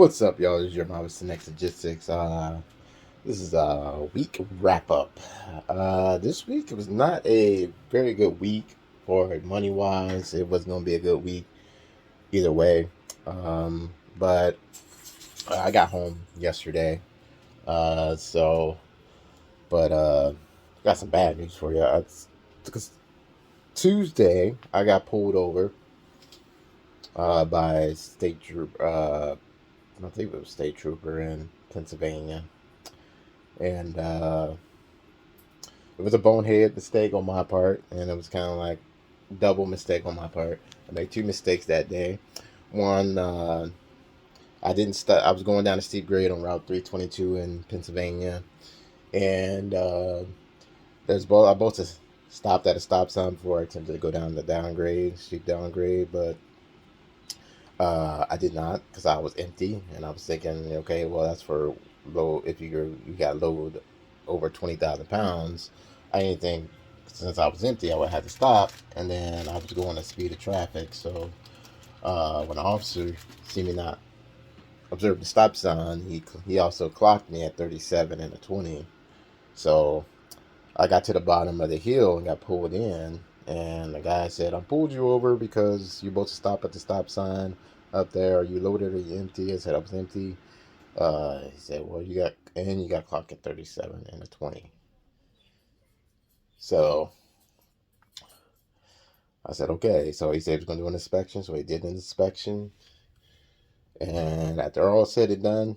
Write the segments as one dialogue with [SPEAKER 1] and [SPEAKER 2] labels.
[SPEAKER 1] What's up, y'all? This is your Marvelous Next Logistics. This is a week wrap up. This week it was not a very good week for money wise. It wasn't going to be a good week either way. But I got home yesterday. Uh, so, but got some bad news for you. Because Tuesday I got pulled over by state troop. I think it was state trooper in Pennsylvania, and it was a bonehead mistake on my part, and it was kind of like double mistake on my part. I made two mistakes that day. One, I didn't stop. I was going down a steep grade on Route 322 in Pennsylvania, and I both stopped at a stop sign before I attempted to go down the downgrade, steep downgrade, but I did not because I was empty, and I was thinking, okay, well that's for low. If you got load over 20,000 pounds, I didn't think since I was empty I would have to stop, and then I was going the speed of traffic. So when the officer see me not observe the stop sign, he also clocked me at 37 and a 20. So I got to the bottom of the hill and got pulled in, and the guy said, "I pulled you over because you both stopped at the stop sign up there. Are you loaded or you empty?" I said I was empty. He said, "Well, you got clocked at 37 and a 20." So I said, "Okay." So he said he was going to do an inspection, so he did an inspection, and after all said and done,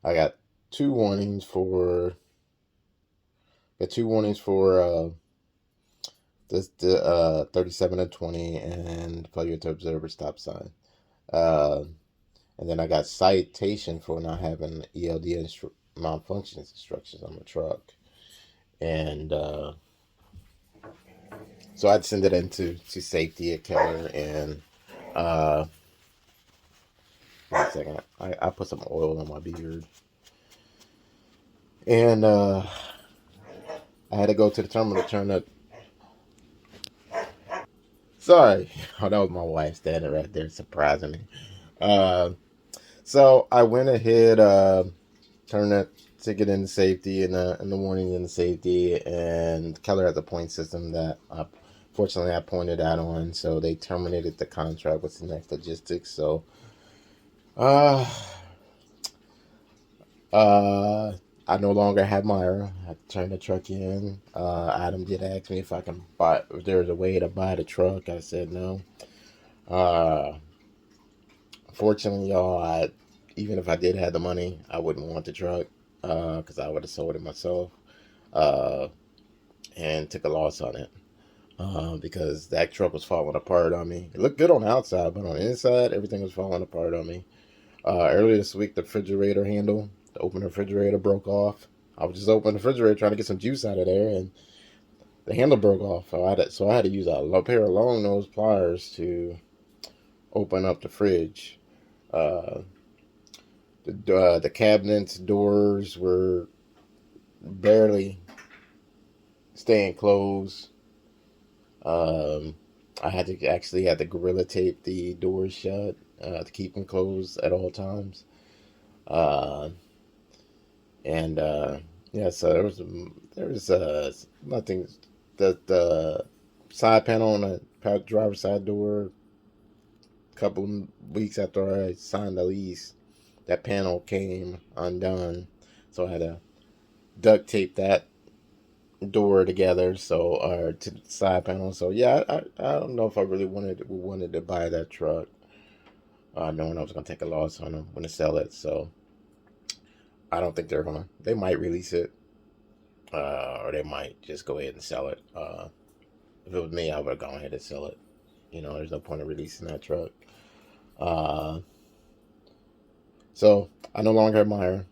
[SPEAKER 1] I two warnings for two warnings for the 37 and 20 and failure to observe a stop sign. Uh, and then I got citation for not having ELD malfunctions instructions on my truck. And so I'd send it into safety at Keller. And wait a second, I put some oil on my beard. And I had to go to the terminal to turn up. Sorry. Oh, that was my wife standing right there surprising me. Uh, so I went ahead, turned that ticket into safety and the warning into safety. And Keller has a point system that fortunately I pointed out on. So they terminated the contract with Next Logistics. So uh, uh, I no longer have Myra. I turned the truck in. Adam did ask me if there was a way to buy the truck. I said no. Uh, Fortunately, y'all, even if I did have the money, I wouldn't want the truck because I would have sold it myself uh, and took a loss on it because that truck was falling apart on me. It looked good on the outside, but on the inside, everything was falling apart on me. Earlier this week, the refrigerator handle, the open refrigerator broke off. I was just opening the refrigerator trying to get some juice out of there, and the handle broke off. So I had to use a pair of long nose pliers to open up the fridge. Uh, the cabinets, doors were barely staying closed. Um, I had to gorilla tape the doors shut to keep them closed at all times. Uh, and yeah, so there was nothing. The side panel on the driver's side door. A couple weeks after I signed the lease, that panel came undone, so I had to duct tape that door together, so or to the side panel. So yeah, I don't know if I really wanted to buy that truck, knowing I was gonna take a loss on them when to sell it. So I don't think they might release it, or they might just go ahead and sell it. If it was me, I would have gone ahead and sell it. There's no point of releasing that truck. Uh, so I no longer admire.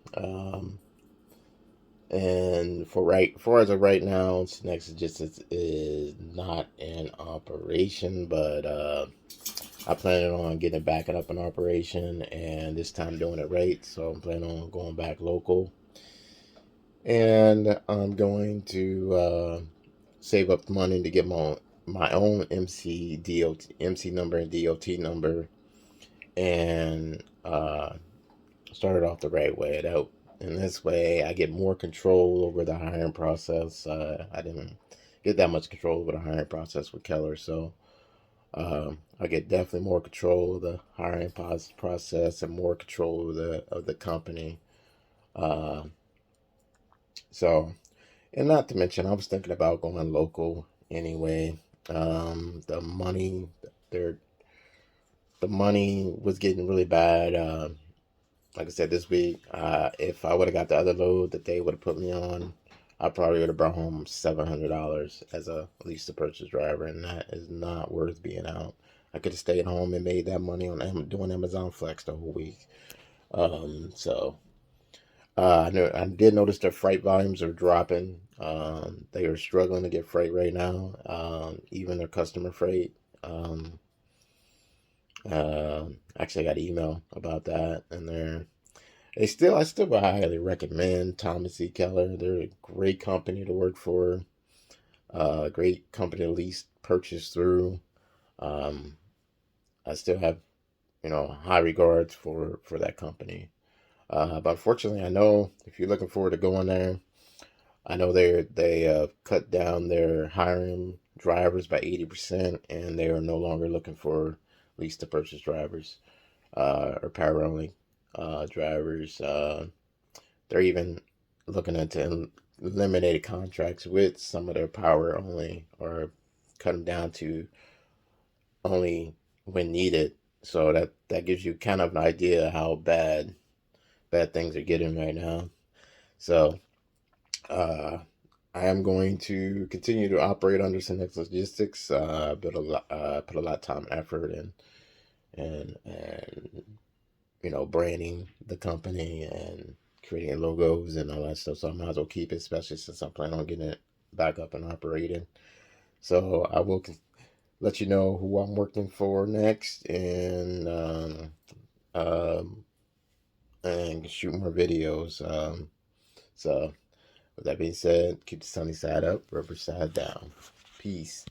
[SPEAKER 1] And for as of right now, Next is not in operation, but I plan on getting it back up in operation, and this time doing it right. So I'm planning on going back local, and I'm going to save up money to get my own MC number and DOT number, and uh, started off the right way. That in this way, I get more control over the hiring process. I didn't get that much control over the hiring process with Keller, so I get definitely more control of the hiring process and more control of the company. Uh, so, and not to mention, I was thinking about going local anyway. The money, there, the money was getting really bad. Like I said, this week, if I would have got the other load that they would have put me on, I probably would have brought home $700 as a lease to purchase driver, and that is not worth being out. I could have stayed home and made that money on doing Amazon Flex the whole week. So I did notice their freight volumes are dropping. They are struggling to get freight right now. Even their customer freight. Actually, I got an email about that, and I still would highly recommend Thomas E. Keller. They're a great company to work for, great company to lease purchase through. Um, I still have, high regards for that company. But unfortunately, I know if you're looking forward to going there, I know they cut down their hiring drivers by 80%, and they are no longer looking for lease to purchase drivers or power only drivers. They're even looking into eliminated contracts with some of their power only or cut them down to only when needed. So that gives you kind of an idea how bad things are getting right now. So uh, I am going to continue to operate under Synex Logistics. Put a lot of time, effort, and branding the company and creating logos and all that stuff. So I might as well keep it, especially since I'm planning on getting it back up and operating. So I will let you know who I'm working for next, um, and shoot more videos. So with that being said, keep the sunny side up, rubber side down. Peace.